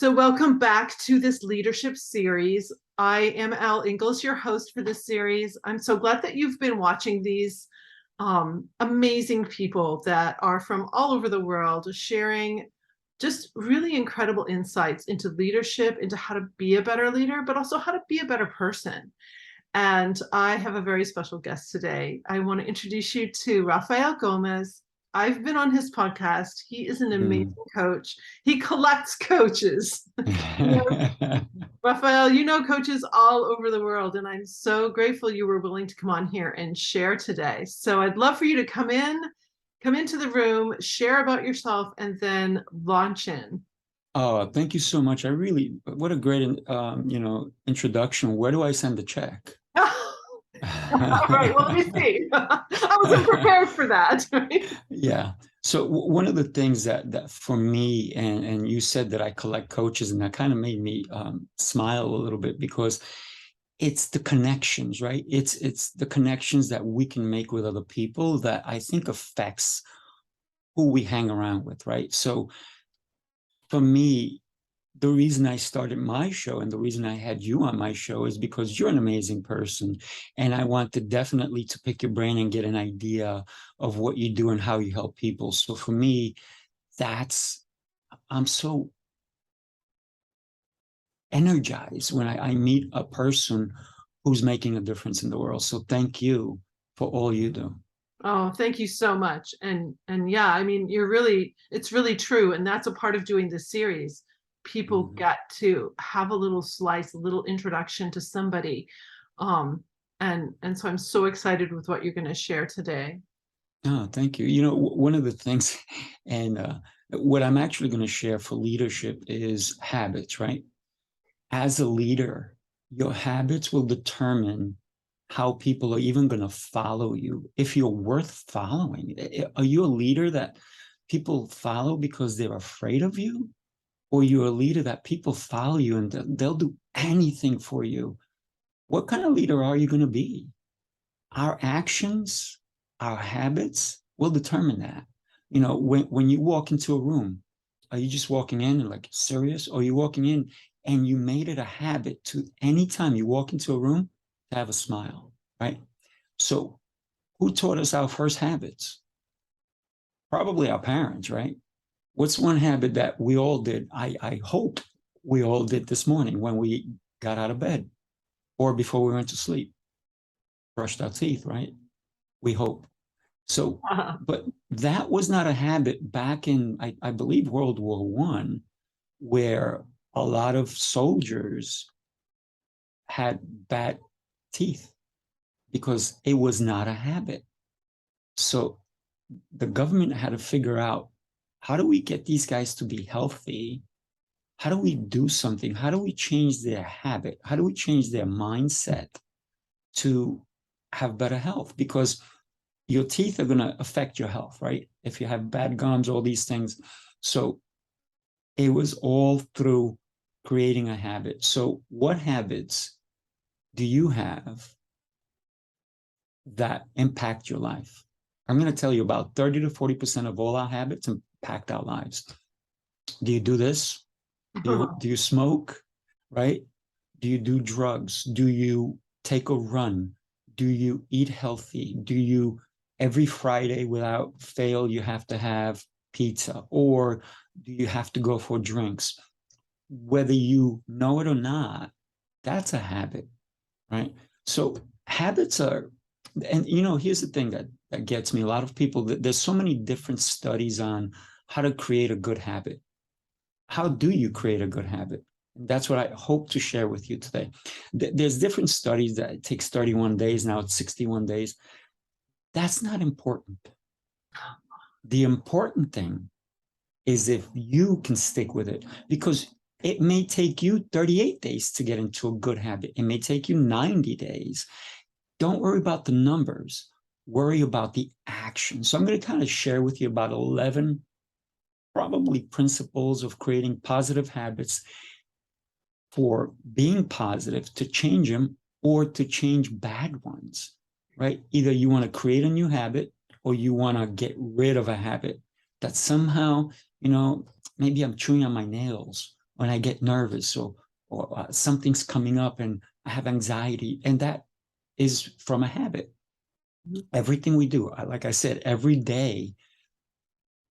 So, welcome back to this leadership series. I am Elle Ingalls, your host for this series. I'm so glad that you've been watching these amazing people that are from all over the world sharing just really incredible insights into leadership, into how to be a better leader, but also how to be a better person. And I have a very special guest today. I want to introduce you to Rafael Gomez. I've been on his podcast. He is an amazing Mm. coach. He collects coaches. Rafael, you know coaches all over the world, and I'm so grateful you were willing to come on here and share today. So I'd love for you to come into the room, share about yourself, and then launch in. Oh, thank you so much. What a great, introduction. Where do I send the check? All right, well, let me see. I wasn't prepared for that. Right? Yeah. So one of the things that for me, and you said that I collect coaches, and that kind of made me smile a little bit because it's the connections, right? It's the connections that we can make with other people that I think affects who we hang around with, right? So for me, the reason I started my show and the reason I had you on my show is because you're an amazing person. And I wanted definitely to pick your brain and get an idea of what you do and how you help people. So for me, that's, I'm so energized when I meet a person who's making a difference in the world. So thank you for all you do. Oh, thank you so much. And yeah, I mean, it's really true. And that's a part of doing this series. People Mhm. get to have a little slice, a little introduction to somebody. Um, and so I'm so excited with what you're going to share today. Oh, thank you. You know, one of the things, and what I'm actually going to share for leadership is habits, right? As a leader, your habits will determine how people are even going to follow you, if you're worth following. Are you a leader that people follow because they're afraid of you? Or you're a leader that people follow you and they'll do anything for you? What kind of leader are you going to be? Our actions, our habits will determine that. You know, when you walk into a room, are you just walking in and like serious? Or are you walking in and you made it a habit to anytime you walk into a room to have a smile, right? So who taught us our first habits? Probably our parents, right? What's one habit that we all did? I hope we all did this morning when we got out of bed or before we went to sleep, brushed our teeth, right? We hope. So, but that was not a habit back in, I believe, World War One, where a lot of soldiers had bad teeth because it was not a habit. So the government had to figure out, how do we get these guys to be healthy? How do we do something? How do we change their habit? How do we change their mindset to have better health? Because your teeth are going to affect your health, right? If you have bad gums, all these things. So it was all through creating a habit. So, what habits do you have that impact your life? I'm going to tell you about 30 to 40% of all our habits impact our lives. Do you do this? Do you smoke? Right? Do you do drugs? Do you take a run? Do you eat healthy? Do you every Friday without fail you have to have pizza, or do you have to go for drinks? Whether you know it or not, that's a habit, right? So habits are, and you know, here's the thing that gets me. A lot of people, there's so many different studies on how to create a good habit. How do you create a good habit? And that's what I hope to share with you today. There's different studies that it takes 31 days. Now it's 61 days. That's not important. The important thing is if you can stick with it, because it may take you 38 days to get into a good habit. It may take you 90 days. Don't worry about the numbers. Worry about the action. So I'm going to kind of share with you about 11 probably principles of creating positive habits for being positive to change them or to change bad ones, right? Either you want to create a new habit or you want to get rid of a habit that somehow, you know, maybe I'm chewing on my nails when I get nervous, or something's coming up and I have anxiety. And that is from a habit. Everything we do, like I said, every day.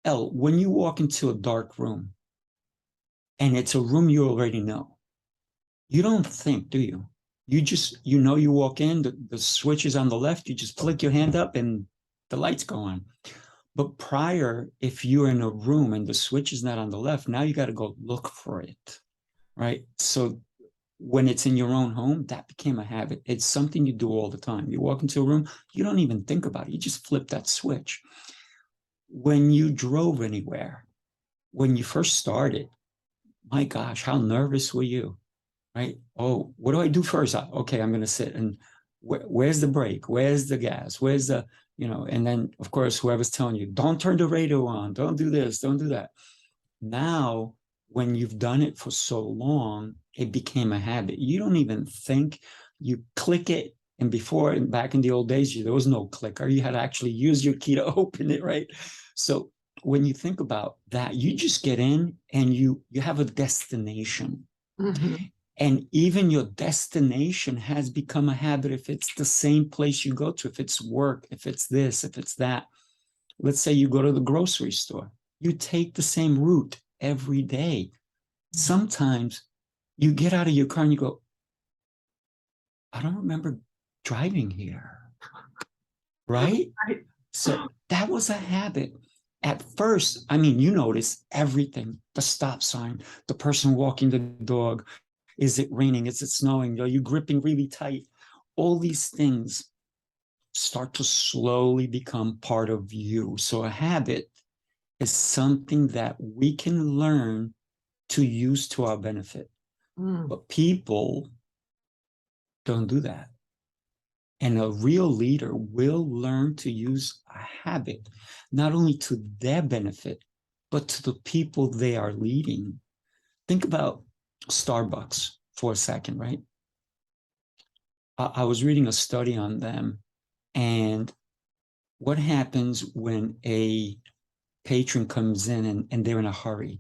Elle, when you walk into a dark room and it's a room you already know, you don't think, do you? You walk in, the switch is on the left, you just flick your hand up and the lights go on. But prior, if you're in a room and the switch is not on the left, now you got to go look for it, right? So when it's in your own home, that became a habit. It's something you do all the time. You walk into a room, you don't even think about it. You just flip that switch. When you drove anywhere, when you first started, my gosh, how nervous were you, right? Oh, what do I do first? Okay, I'm going to sit. And where's the brake? Where's the gas? Where's the, and then, of course, whoever's telling you, don't turn the radio on, don't do this, don't do that. Now, when you've done it for so long, it became a habit. You don't even think, you click it. And before, back in the old days, there was no clicker. You had to actually use your key to open it, right? So when you think about that, you just get in and you have a destination. Mm-hmm. And even your destination has become a habit if it's the same place you go to, if it's work, if it's this, if it's that. Let's say you go to the grocery store. You take the same route every day. Sometimes you get out of your car and you go, I don't remember driving here, right? So that was a habit. At first, I mean, you notice everything, the stop sign, the person walking the dog. Is it raining? Is it snowing? Are you gripping really tight? All these things start to slowly become part of you. So a habit is something that we can learn to use to our benefit. But people don't do that. And a real leader will learn to use a habit, not only to their benefit, but to the people they are leading. Think about Starbucks for a second, right? I was reading a study on them, and what happens when a patron comes in and they're in a hurry,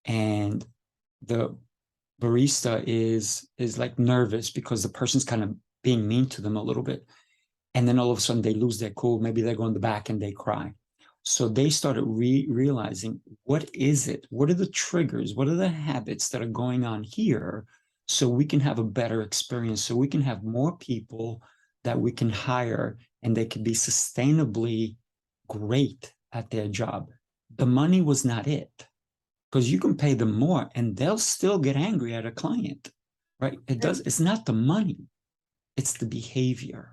and the barista is like nervous because the person's kind of being mean to them a little bit, and then all of a sudden they lose their cool. Maybe they go in the back and they cry. So they started realizing, what is it? What are the triggers? What are the habits that are going on here, so we can have a better experience, so we can have more people that we can hire and they can be sustainably great at their job. The money was not it, because you can pay them more and they'll still get angry at a client, right? It's not the money, it's the behavior.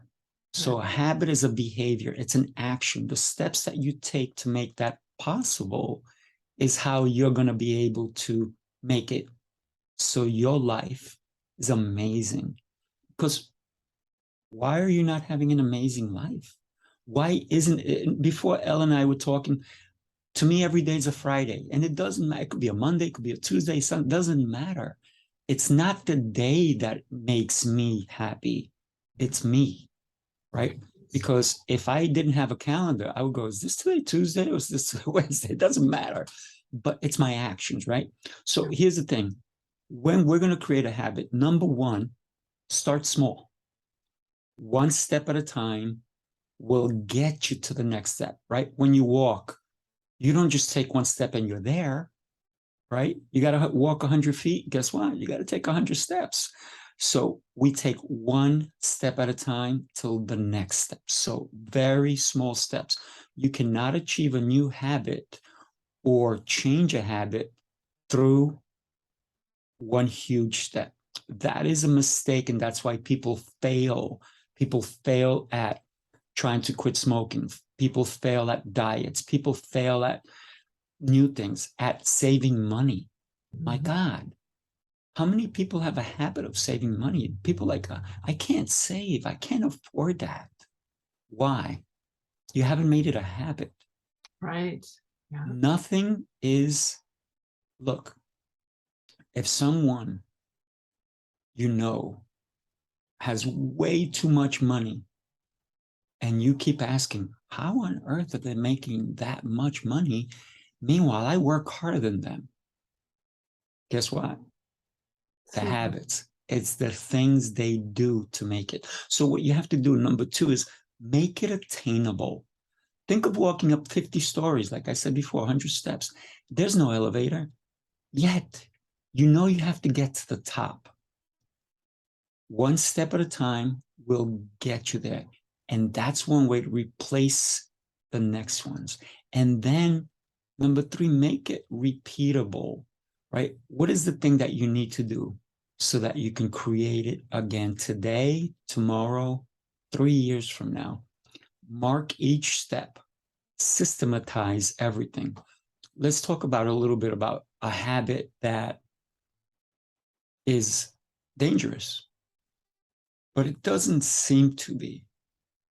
So a habit is a behavior, it's an action. The steps that you take to make that possible is how you're going to be able to make it so your life is amazing. Because why are you not having an amazing life? Why isn't it? Before Elle and I were talking, to me, every day is a Friday, and it doesn't matter. It could be a Monday, it could be a Tuesday, Sunday, doesn't matter. It's not the day that makes me happy. It's me, right? Because if I didn't have a calendar, I would go, is this today Tuesday or is this Wednesday? It doesn't matter, but it's my actions, right? So here's the thing. When we're going to create a habit, number one, start small. One step at a time will get you to the next step, right? When you walk, you don't just take one step and you're there, right? You got to walk 100 feet. Guess what? You got to take 100 steps. So we take one step at a time till the next step. So very small steps. You cannot achieve a new habit or change a habit through one huge step. That is a mistake, and that's why people fail. People fail at trying to quit smoking. People fail at diets. People fail at new things, at saving money. My God, how many people have a habit of saving money? People like, I can't save. I can't afford that. Why? You haven't made it a habit. Right. Yeah. Nothing is, look, if someone you know has way too much money and you keep asking, how on earth are they making that much money? Meanwhile, I work harder than them. Guess what? The Hmm. habits. It's the things they do to make it. So what you have to do, number two, is make it attainable. Think of walking up 50 stories, like I said before, 100 steps. There's no elevator yet. You know you have to get to the top. One step at a time will get you there. And that's one way to replace the next ones. And then number three, make it repeatable, right? What is the thing that you need to do so that you can create it again today, tomorrow, 3 years from now? Mark each step, systematize everything. Let's talk about a little bit about a habit that is dangerous, but it doesn't seem to be.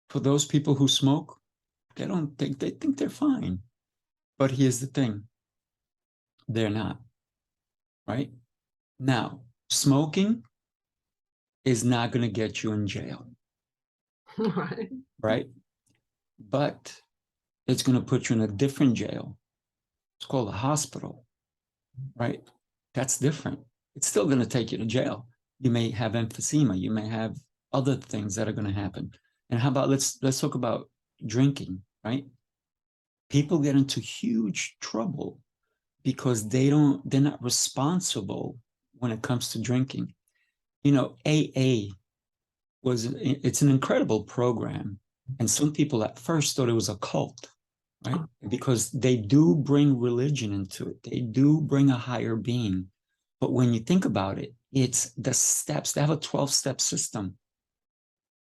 For those people who smoke, they think they're fine. But here's the thing, they're not, right? Now, smoking is not going to get you in jail, Right. right? But it's going to put you in a different jail. It's called a hospital, right? That's different. It's still going to take you to jail. You may have emphysema. You may have other things that are going to happen. And how about let's talk about drinking, right? People get into huge trouble because they're not responsible when it comes to drinking. You know, AA it's an incredible program. And some people at first thought it was a cult, right? Because they do bring religion into it. They do bring a higher being. But when you think about it, it's the steps. They have a 12-step system.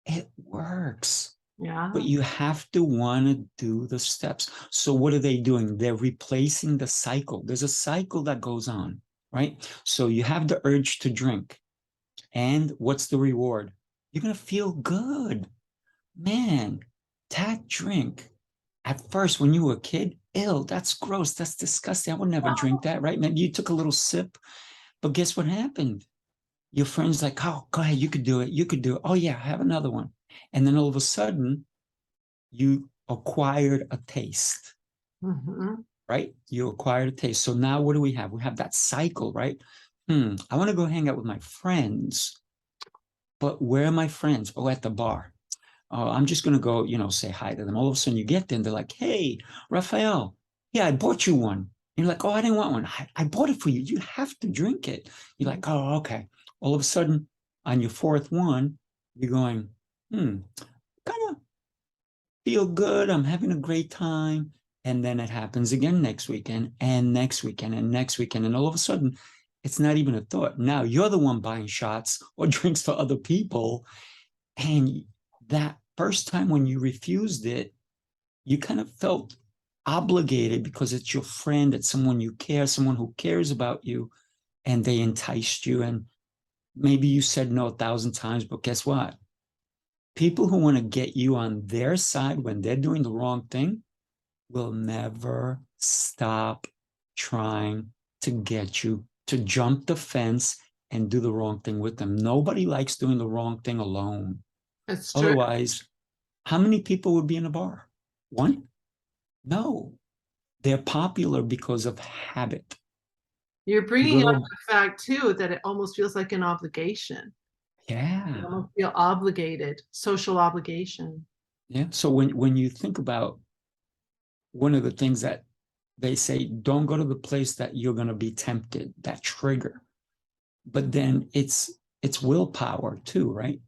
It works. Yeah. But you have to want to do the steps. So what are they doing? They're replacing the cycle. There's a cycle that goes on, right? So you have the urge to drink. And what's the reward? You're going to feel good. Man, that drink. At first, when you were a kid, ew, that's gross. That's disgusting. I would never drink that, right? Maybe you took a little sip, but guess what happened? Your friend's like, oh, go ahead. You could do it. You could do it. Oh, yeah, have another one. And then all of a sudden, you acquired a taste, right? You acquired a taste. So now what do we have? We have that cycle, right? I want to go hang out with my friends, but where are my friends? Oh, at the bar. Oh, I'm just going to go, say hi to them. All of a sudden you get there and they're like, hey, Rafael, yeah, I bought you one. And you're like, oh, I didn't want one. I bought it for you. You have to drink it. You're like, oh, okay. All of a sudden on your fourth one, you're going, kind of feel good. I'm having a great time. And then it happens again next weekend and next weekend and next weekend. And all of a sudden, it's not even a thought. Now you're the one buying shots or drinks for other people. And that first time when you refused it, you kind of felt obligated because it's your friend, it's someone you care, someone who cares about you, and they enticed you. And maybe you said no 1,000 times, but guess what? People who want to get you on their side when they're doing the wrong thing will never stop trying to get you to jump the fence and do the wrong thing with them. Nobody likes doing the wrong thing alone. It's true. Otherwise, how many people would be in a bar? One? No. They're popular because of habit. You're You bringing go up to, the fact too that it almost feels like an obligation. You yeah, almost feel obligated, social obligation. yeah. So when you think about one of the things that they say, don't go to the place that you're going to be tempted, that trigger. But then it's willpower too, right?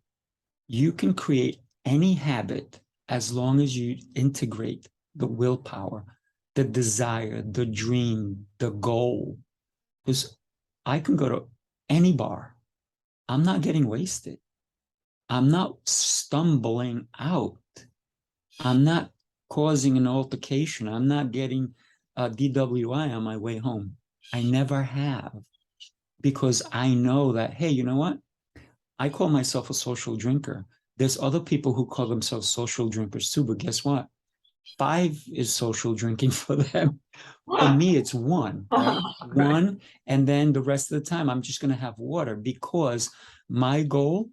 You can create any habit as long as you integrate the willpower, the desire, the dream, the goal. Because I can go to any bar. I'm not getting wasted. I'm not stumbling out. I'm not causing an altercation. I'm not getting a DWI on my way home. I never have because I know that, hey, you know what? I call myself a social drinker. There's other people who call themselves social drinkers too, but guess what? 5 is social drinking for them. For me, it's one, right? Right. One, and then the rest of the time, I'm just going to have water because my goal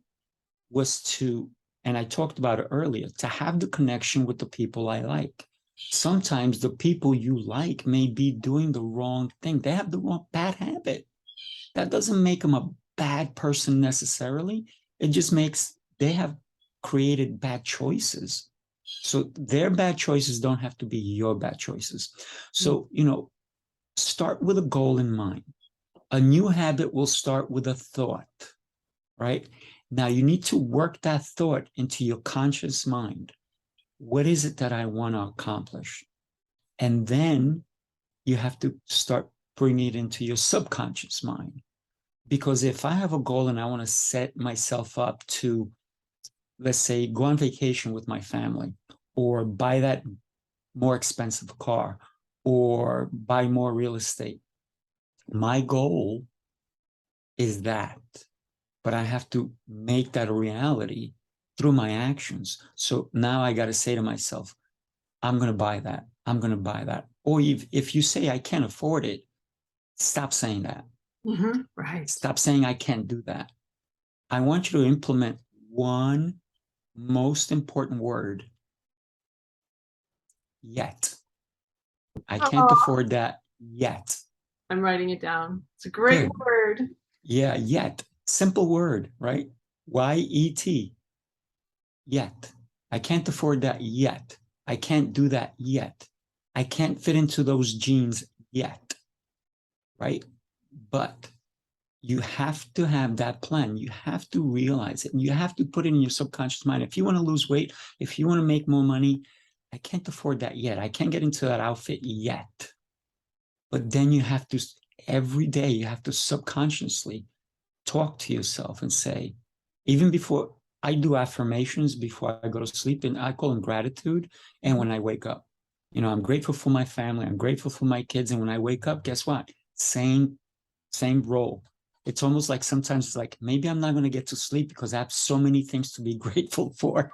was to, and I talked about it earlier, to have the connection with the people I like. Sometimes the people you like may be doing the wrong thing. They have the wrong bad habit. That doesn't make them a bad person necessarily. It just makes they have created bad choices. So their bad choices don't have to be your bad choices. So, start with a goal in mind. A new habit will start with a thought, right? Now you need to work that thought into your conscious mind. What is it that I want to accomplish? And then you have to start bringing it into your subconscious mind. Because if I have a goal and I want to set myself up to, let's say, go on vacation with my family, or buy that more expensive car, or buy more real estate, my goal is that. But I have to make that a reality through my actions. So now I got to say to myself, I'm going to buy that. I'm going to buy that. Or if you say I can't afford it, stop saying that. Right. Stop saying I can't do that. I want you to implement one most important word: yet. I can't Oh, afford that yet. I'm writing it down. It's a great Good. word. Yeah, yet. Simple word, right? Y-E-T. Yet. I can't afford that yet. I can't do that yet. I can't fit into those jeans yet, right? But you have to have that plan. You have to realize it. And you have to put it in your subconscious mind. If you want to lose weight, if you want to make more money, I can't afford that yet. I can't get into that outfit yet. But then you have to, every day, you have to subconsciously talk to yourself and say, even before I do affirmations before I go to sleep, and I call them gratitude. And when I wake up, I'm grateful for my family. I'm grateful for my kids. And when I wake up, guess what? Same role. It's almost like sometimes it's like, maybe I'm not going to get to sleep because I have so many things to be grateful for.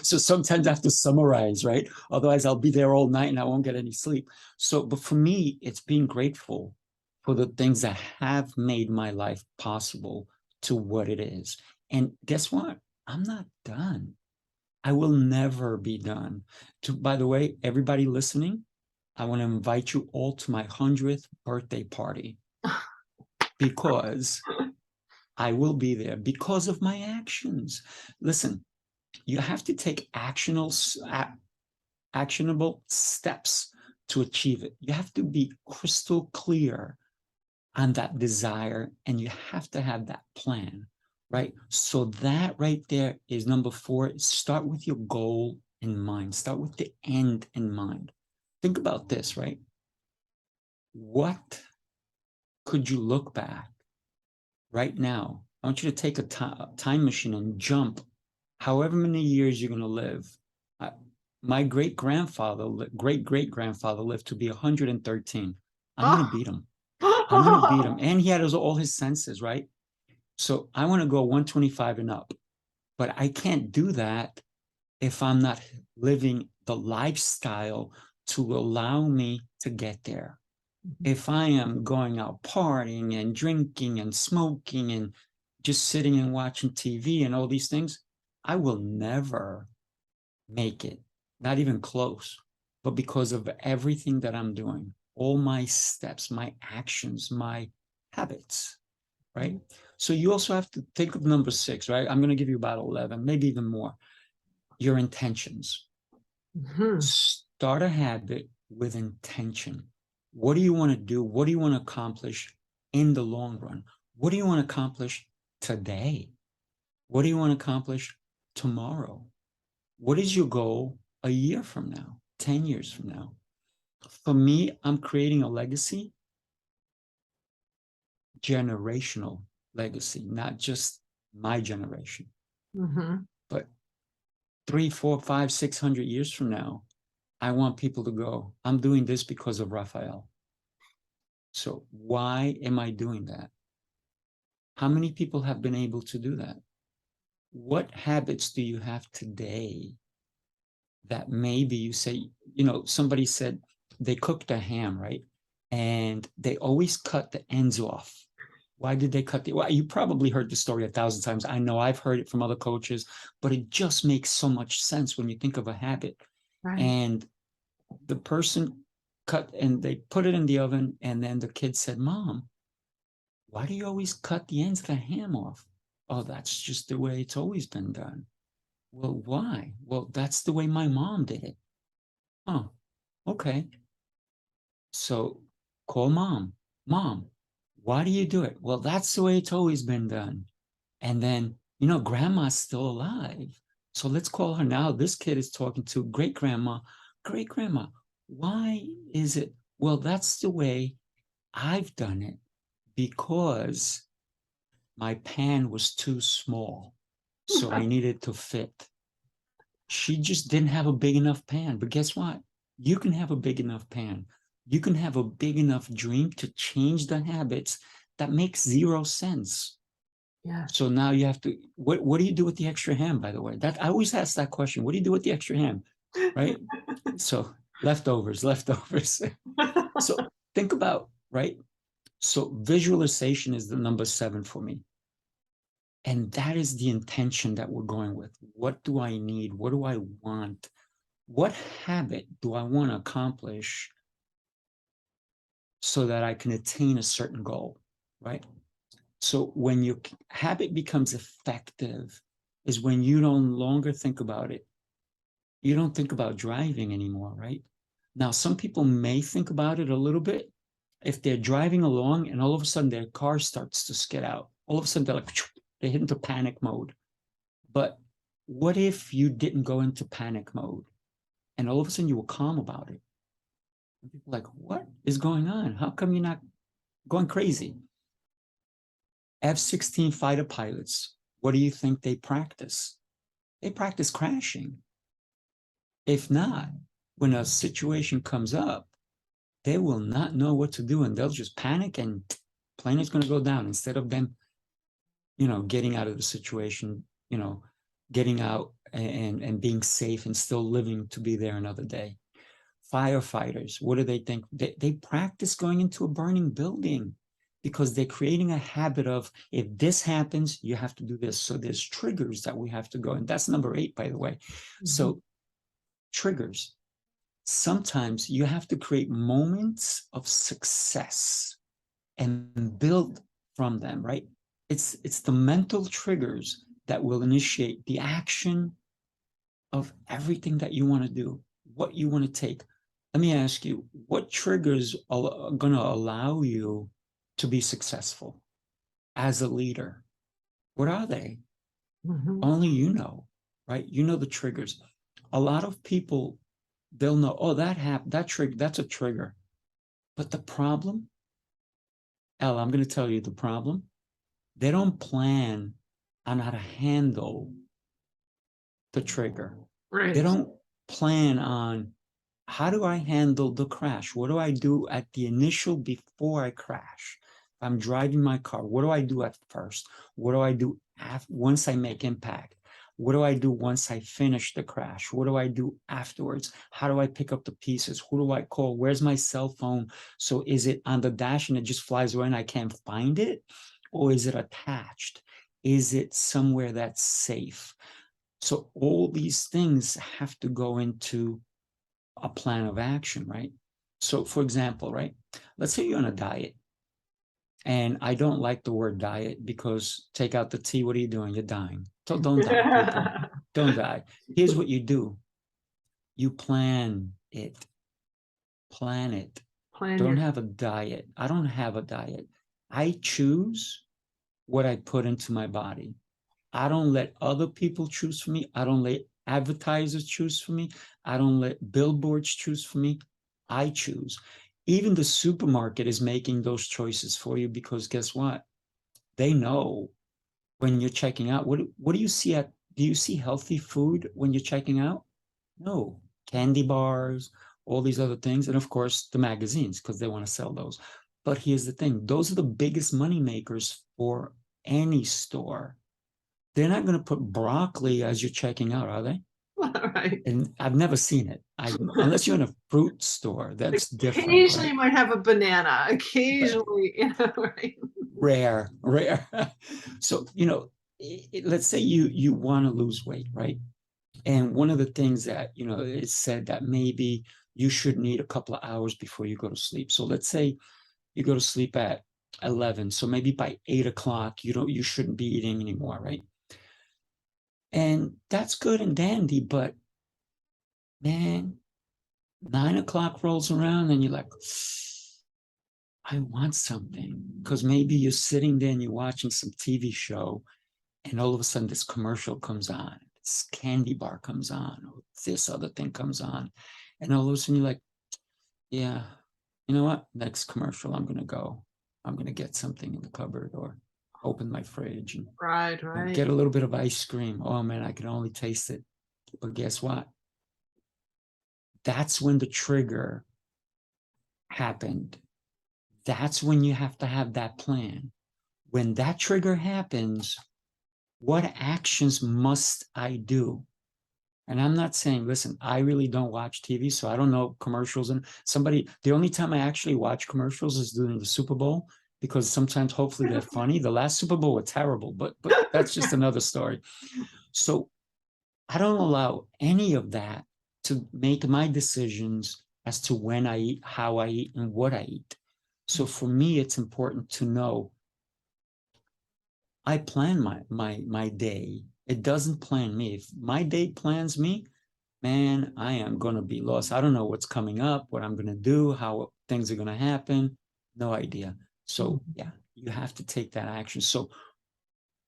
So sometimes I have to summarize, right? Otherwise I'll be there all night and I won't get any sleep. But for me, it's being grateful for the things that have made my life possible to what it is. And guess what? I'm not done. I will never be done. By the way, everybody listening, I want to invite you all to my 100th birthday party, because I will be there because of my actions. Listen, you have to take actionable steps to achieve it. You have to be crystal clear on that desire, and you have to have that plan, right? So that right there is number 4. Start with your goal in mind. Start with the end in mind. Think about this, right? What could you look back right now? I want you to take a time machine and jump however many years you're going to live. My great-great-grandfather lived to be 113. I'm going to beat him. I'm going to beat him. And he had all his senses, right? So I want to go 125 and up. But I can't do that if I'm not living the lifestyle to allow me to get there. If I am going out partying and drinking and smoking and just sitting and watching TV and all these things, I will never make it, not even close. But because of everything that I'm doing, all my steps, my actions, my habits, right? So you also have to think of number 6, right? I'm going to give you about 11, maybe even more. Your intentions. Start a habit with intention. What do you want to do? What do you want to accomplish in the long run? What do you want to accomplish today? What do you want to accomplish tomorrow? What is your goal a year from now, 10 years from now? For me, I'm creating a legacy, generational legacy, not just my generation, but 3, 4, 5, 600 years from now, I want people to go, I'm doing this because of Rafael. So why am I doing that? How many people have been able to do that? What habits do you have today that maybe you say, somebody said they cooked a ham, right? And they always cut the ends off. Why did they cut well, you probably heard the story 1,000 times. I know I've heard it from other coaches, but it just makes so much sense when you think of a habit. Right. And the person cut and they put it in the oven, and then the kid said, Mom, Why do you always cut the ends of the ham off? Oh, that's just the way it's always been done. Well, why? Well, that's the way my mom did it. Oh, okay. So call mom. Mom, why do you do it? Well, that's the way it's always been done. And then, grandma's still alive. So let's call her now. This kid is talking to great grandma. Great grandma, why is it? Well, that's the way I've done it because my pan was too small. So I needed to fit. She just didn't have a big enough pan. But guess what? You can have a big enough pan. You can have a big enough dream to change the habits that makes zero sense. Yeah. So now you have to, what do you do with the extra ham, by the way? That I always ask that question. What do you do with the extra ham? Right? So leftovers. So think about, right? So visualization is the number 7 for me. And that is the intention that we're going with. What do I need? What do I want? What habit do I want to accomplish so that I can attain a certain goal, right? So when your habit becomes effective is when you no longer think about it. You don't think about driving anymore, right? Now, some people may think about it a little bit if they're driving along and all of a sudden their car starts to skid out. All of a sudden they're like, they hit into panic mode. But what if you didn't go into panic mode and all of a sudden you were calm about it? And people are like, what is going on? How come you're not going crazy? F-16 fighter pilots, what do you think they practice? They practice crashing. If not, when a situation comes up, they will not know what to do and they'll just panic and plane is going to go down instead of them, getting out of the situation, getting out and being safe and still living to be there another day. Firefighters, what do they think? They practice going into a burning building because they're creating a habit of, if this happens, you have to do this. So there's triggers that we have to go. And that's number 8, by the way. Mm-hmm. So triggers. Sometimes you have to create moments of success and build from them, right? It's the mental triggers that will initiate the action of everything that you want to do, what you want to take. Let me ask you, what triggers are going to allow you to be successful as a leader? What are they? Mm-hmm. Only you know, right? You know the triggers. A lot of people, they'll know, oh, that trigger, that's a trigger. But the problem, Elle, I'm going to tell you the problem. They don't plan on how to handle the trigger. Right. They don't plan on, how do I handle the crash? What do I do at the initial before I crash? If I'm driving my car, what do I do at first? What do I do once I make impact? What do I do once I finish the crash? What do I do afterwards? How do I pick up the pieces? Who do I call? Where's my cell phone? So is it on the dash and it just flies away and I can't find it? Or is it attached? Is it somewhere that's safe? So all these things have to go into a plan of action, right? So for example, right, let's say you're on a diet. And I don't like the word diet because take out the T, what are you doing? You're dying. So don't die, people. Don't die. Here's what you do. You plan it. Plan it. Don't have a diet. I don't have a diet. I choose what I put into my body. I don't let other people choose for me. I don't let advertisers choose for me. I don't let billboards choose for me. I choose. Even the supermarket is making those choices for you because guess what? They know when you're checking out. What do you see do you see healthy food when you're checking out? No. Candy bars, all these other things. And of course, the magazines because they want to sell those. But here's the thing. Those are the biggest money makers for any store. They're not going to put broccoli as you're checking out, are they? Right. And I've never seen it. Unless you're in a fruit store, that's different. Occasionally, right? You might have a banana. Occasionally, right? Rare. So, let's say you want to lose weight, right? And one of the things that, it's said that maybe you should need a couple of hours before you go to sleep. So let's say you go to sleep at 11. So maybe by 8 o'clock, you shouldn't be eating anymore, right? And that's good and dandy, but man, 9 o'clock rolls around and you're like, I want something. Because maybe you're sitting there and you're watching some TV show, and all of a sudden this commercial comes on, this candy bar comes on, or this other thing comes on. And all of a sudden you're like, yeah, you know what? Next commercial, I'm going to go. I'm going to get something in the cupboard or open my fridge and Right, get right. a little bit of ice cream. Oh man, I can only taste it. But guess what? That's when the trigger happened. That's when you have to have that plan. When that trigger happens, what actions must I do? And I'm not saying, listen, I really don't watch TV, so I don't know commercials. And the only time I actually watch commercials is during the Super Bowl, because sometimes hopefully they're funny. The last Super Bowl were terrible, but that's just another story. So I don't allow any of that to make my decisions as to when I eat, how I eat, and what I eat. So for me, it's important to know I plan my day. It doesn't plan me. If my day plans me, man, I am going to be lost. I don't know what's coming up, what I'm going to do, how things are going to happen. No idea. So yeah, you have to take that action. So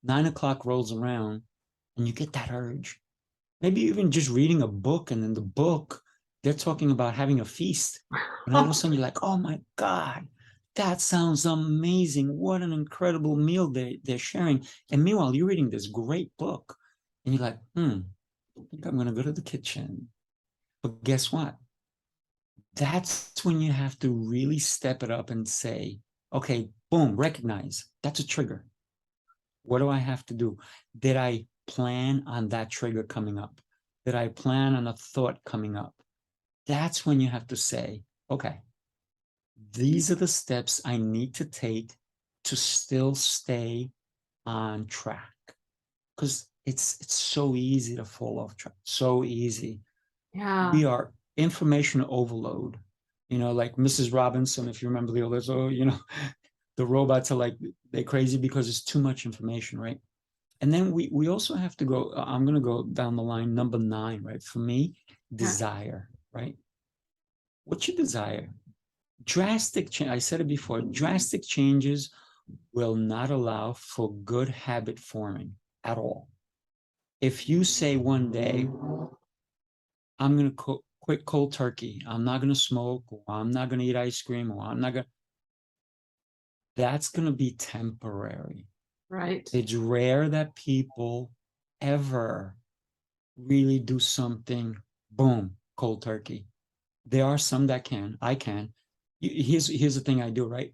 9 o'clock rolls around and you get that urge. Maybe even just reading a book, and in the book, they're talking about having a feast. And all of a sudden you're like, oh my God, that sounds amazing. What an incredible meal they're sharing. And meanwhile, you're reading this great book and you're like, I think I'm going to go to the kitchen. But guess what? That's when you have to really step it up and say, okay, boom, recognize that's a trigger. What do I have to do? Did I plan on that trigger coming up? Did I plan on a thought coming up? That's when you have to say, okay, these are the steps I need to take to still stay on track. Because it's so easy to fall off track. So easy. Yeah. We are information overload. Like Mrs. Robinson, if you remember the old, the robots are like, they're crazy because it's too much information, right? And then we also have to go, I'm going to go down the line, number 9, right? For me, Yeah. desire, right? What's your desire? Drastic change. I said it before, drastic changes will not allow for good habit forming at all. If you say one day, I'm going to quit cold turkey, I'm not going to smoke, or I'm not going to eat ice cream, or I'm not going to, that's going to be temporary. Right. It's rare that people ever really do something, boom, cold turkey. There are some that can. I can. Here's the thing I do, right?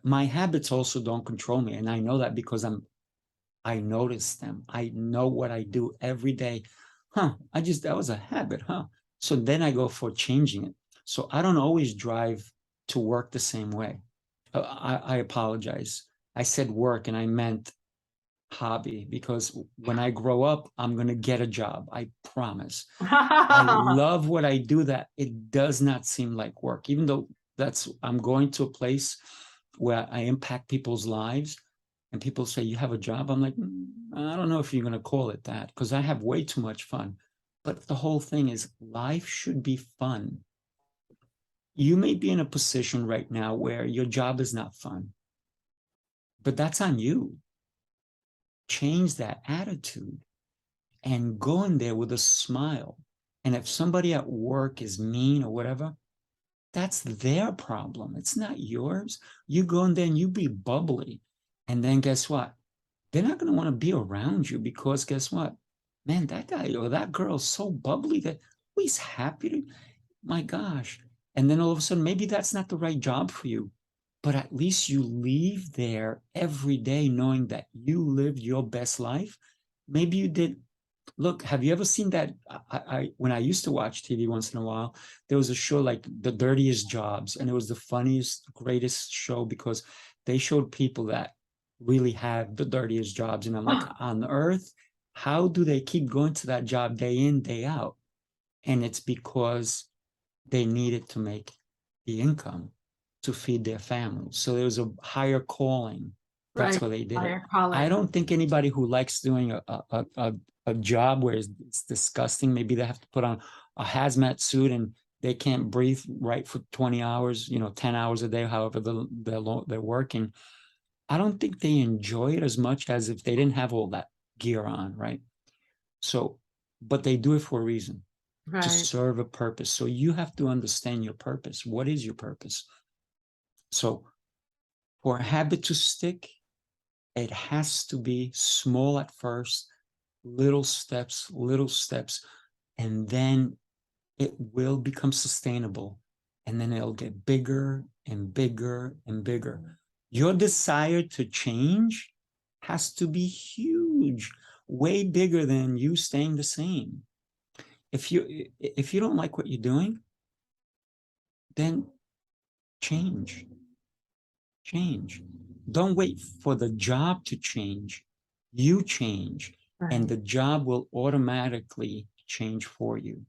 My habits also don't control me, and I know that because I notice them. I know what I do every day. That was a habit, huh? So then I go for changing it. So I don't always drive to work the same way. I apologize. I said work and I meant hobby, because when I grow up, I'm going to get a job. I promise. I love what I do, that it does not seem like work, even though I'm going to a place where I impact people's lives, and people say, you have a job? I'm like, I don't know if you're going to call it that, because I have way too much fun. But the whole thing is, life should be fun. You may be in a position right now where your job is not fun, but that's on you. Change that attitude and go in there with a smile. And if somebody at work is mean or whatever, that's their problem. It's not yours. You go in there and you be bubbly. And then guess what? They're not going to want to be around you, because guess what? Man, that guy or that girl is so bubbly that he's happy to, my gosh. And then all of a sudden, maybe that's not the right job for you, but at least you leave there every day knowing that you lived your best life. Maybe you did. Look, have you ever seen that? When I used to watch TV once in a while, there was a show like The Dirtiest Jobs, and it was the funniest, greatest show, because they showed people that really had the dirtiest jobs. And I'm like, on earth, how do they keep going to that job day in, day out? And it's because they needed to make the income. to feed their families. So there was a higher calling. That's Right. why they did it. Higher I calling. don't think anybody who likes doing a job where it's disgusting, maybe they have to put on a hazmat suit and they can't breathe right for 20 hours, 10 hours a day, however they're working. I don't think they enjoy it as much as if they didn't have all that gear on, right? So, but they do it for a reason, to Right. serve a purpose. So you have to understand your purpose. What is your purpose? So for a habit to stick, it has to be small at first, little steps, and then it will become sustainable. And then it'll get bigger and bigger and bigger. Your desire to change has to be huge, way bigger than you staying the same. If you don't like what you're doing, then change. Change. Don't wait for the job to change. You change, and Right. the job will automatically change for you.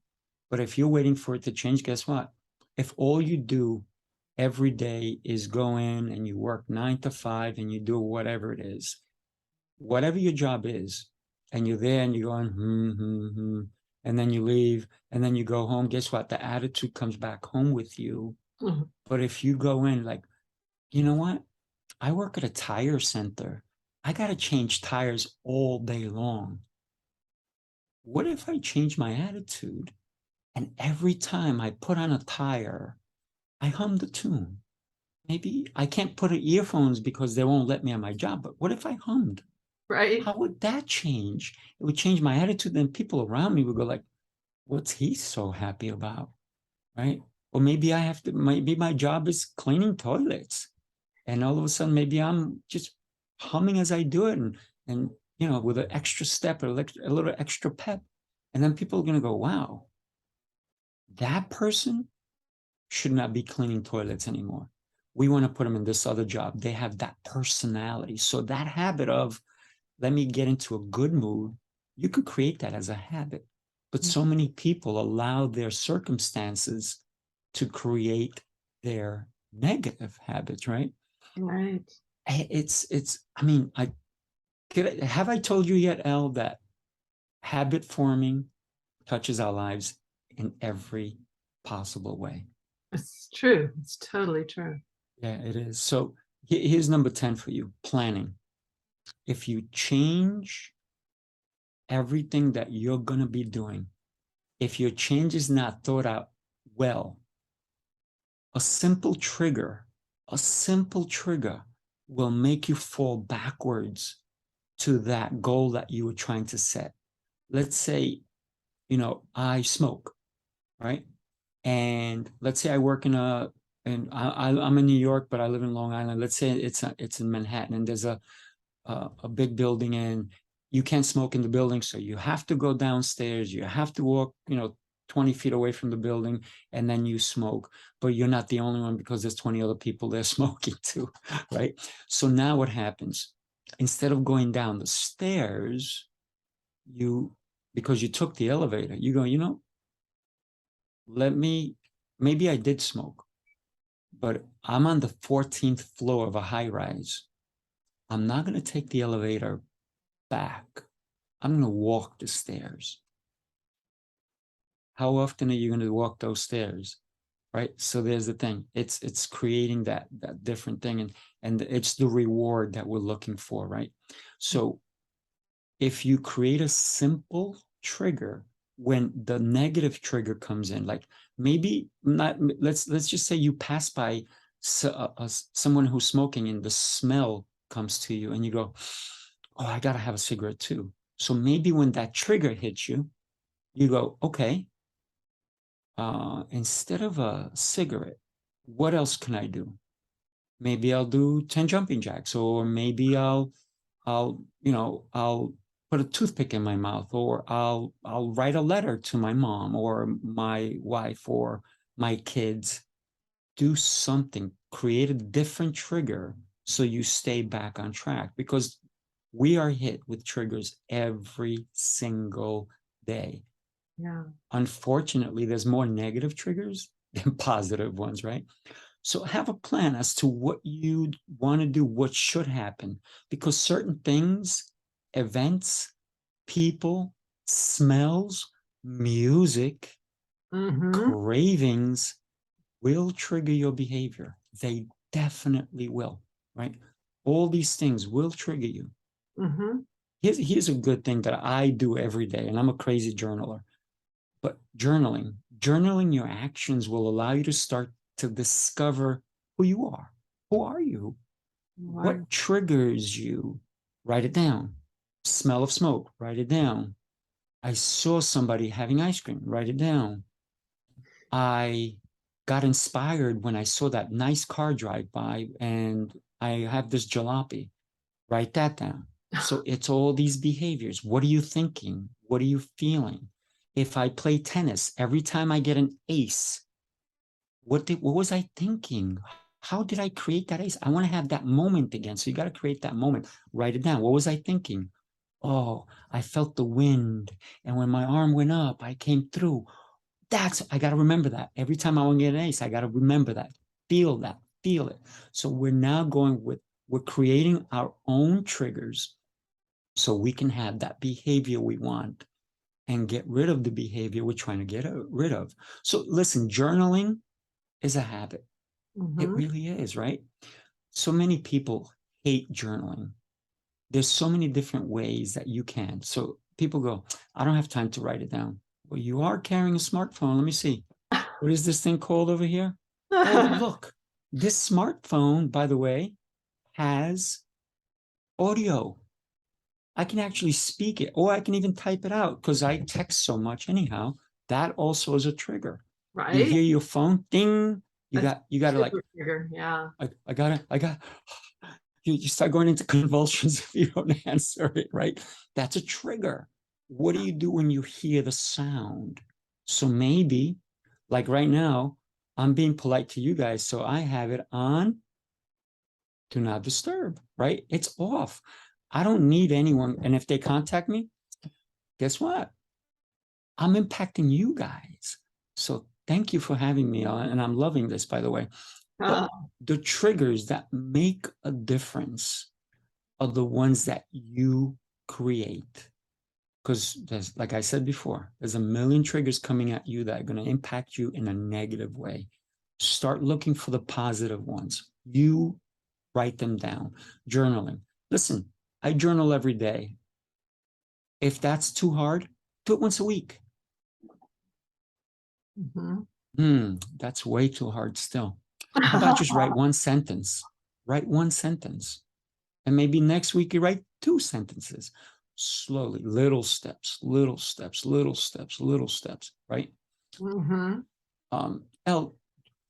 But if you're waiting for it to change, guess what? If all you do every day is go in and you work 9 to 5 and you do whatever it is, whatever your job is, and you're there and you're going, and then you leave and then you go home, guess what? The attitude comes back home with you. Mhm. But if you go in like, you know what? I work at a tire center. I got to change tires all day long. What if I change my attitude and every time I put on a tire, I hum the tune? Maybe I can't put in earphones because they won't let me on my job, but what if I hummed? Right. How would that change? It would change my attitude. Then people around me would go like, what's he so happy about? Right? Or maybe I have to, maybe my job is cleaning toilets. And all of a sudden, maybe I'm just humming as I do it and with an extra step or a little extra pep. And then people are going to go, wow, that person should not be cleaning toilets anymore. We want to put them in this other job. They have that personality. So that habit of, let me get into a good mood, you can create that as a habit. But so many people allow their circumstances to create their negative habits, right? Right. I mean, have I told you yet, Elle, that habit forming touches our lives in every possible way? It's true. It's totally true. Yeah, it is. So here's number 10 for you, planning. If you change everything that you're going to be doing, if your change is not thought out well, a simple trigger, a simple trigger will make you fall backwards to that goal that you were trying to set. Let's say, I smoke, right? And let's say I work and I'm in New York, but I live in Long Island. Let's say it's in Manhattan, and there's a big building, and you can't smoke in the building, so you have to go downstairs. You have to walk, 20 feet away from the building, and then you smoke. But you're not the only one because there's 20 other people there smoking too, right? So now what happens? Instead of going down the stairs, you because you took the elevator, you go, maybe I did smoke, but I'm on the 14th floor of a high rise. I'm not going to take the elevator back. I'm going to walk the stairs. How often are you going to walk those stairs? Right. So there's the thing. It's creating that different thing, and it's the reward that we're looking for, right? So if you create a simple trigger when the negative trigger comes in, like maybe not, let's just say you pass by someone who's smoking and the smell comes to you and you go, oh, I gotta have a cigarette too. So maybe when that trigger hits you, you go, okay, instead of a cigarette, what else can I do? Maybe I'll do 10 jumping jacks, or maybe I'll put a toothpick in my mouth, or I'll write a letter to my mom or my wife or my kids. Do something, create a different trigger so you stay back on track, because we are hit with triggers every single day. Yeah. Unfortunately, there's more negative triggers than positive ones, right? So have a plan as to what you want to do, what should happen, because certain things, events, people, smells, music, Mm-hmm. cravings will trigger your behavior. They definitely will, right? All these things will trigger you. Mm-hmm. Here's a good thing that I do every day, and I'm a crazy journaler. But journaling your actions will allow you to start to discover who you are. Who are you? Right. What triggers you? Write it down. Smell of smoke, write it down. I saw somebody having ice cream, write it down. I got inspired when I saw that nice car drive by and I have this jalopy, write that down. So it's all these behaviors. What are you thinking? What are you feeling? If I play tennis, every time I get an ace, what was I thinking? How did I create that ace? I want to have that moment again. So you got to create that moment. Write it down. What was I thinking? Oh, I felt the wind. And when my arm went up, I came through. I got to remember that. Every time I want to get an ace, I got to remember that. Feel that. Feel it. So we're now we're creating our own triggers so we can have that behavior we want and get rid of the behavior we're trying to get rid of. So listen, journaling is a habit. It Mm-hmm. really is, right? So many people hate journaling. There's so many different ways that you can. So people go, I don't have time to write it down. Well, you are carrying a smartphone. Let me see. What is this thing called over here? Oh, look. This smartphone, by the way, has audio. I can actually speak it, or I can even type it out because I text so much anyhow. That also is a trigger. You Right. hear your phone ding, That's you got to like, super trigger. Yeah. I got you start going into convulsions if you don't answer it, right? That's a trigger. What do you do when you hear the sound? So maybe, like right now, I'm being polite to you guys, so I have it on do not disturb, right? It's off. I don't need anyone. And if they contact me, guess what? I'm impacting you guys. So thank you for having me on. And I'm loving this, by the way. But the triggers that make a difference are the ones that you create. Because there's, like I said before, there's a million triggers coming at you that are going to impact you in a negative way. Start looking for the positive ones. You write them down. Journaling. Listen, I journal every day. If that's too hard, do it once a week. Mm-hmm. That's way too hard still. How about just write one sentence? Write one sentence. And maybe next week you write two sentences. Slowly, little steps, little steps, little steps, little steps, right? Mm-hmm. Elle,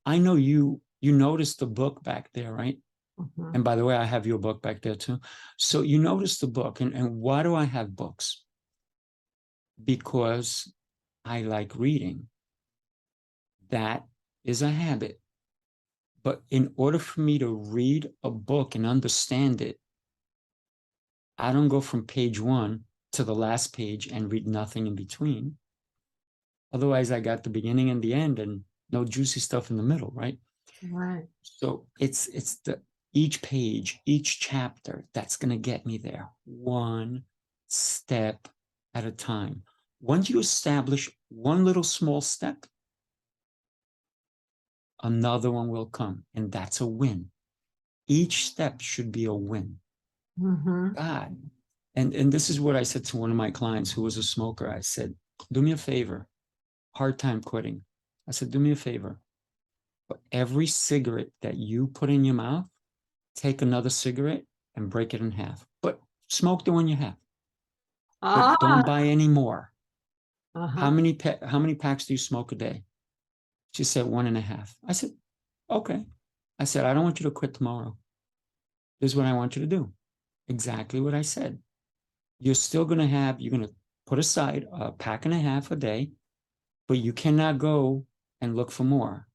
I know you noticed the book back there, right? Mm-hmm. And by the way, I have your book back there too. So you noticed the book. And why do I have books? Because I like reading. That is a habit. But in order for me to read a book and understand it, I don't go from page one to the last page and read nothing in between. Otherwise, I got the beginning and the end and no juicy stuff in the middle, right? Right. So it's the each page, each chapter that's going to get me there one step at a time. Once you establish one little small step, another one will come, and that's a win. Each step should be a win. Mm-hmm. God. And this is what I said to one of my clients who was a smoker. I said, do me a favor, hard time quitting. I said, do me a favor. For every cigarette that you put in your mouth, take another cigarette and break it in half. But smoke the one you have. But don't Ah. buy any more. Uh-huh. How many packs do you smoke a day? She said 1.5. I said, okay. I said, I don't want you to quit tomorrow. This is what I want you to do. Exactly what I said. You're still going to you're going to put aside a pack and a half a day, but you cannot go and look for more.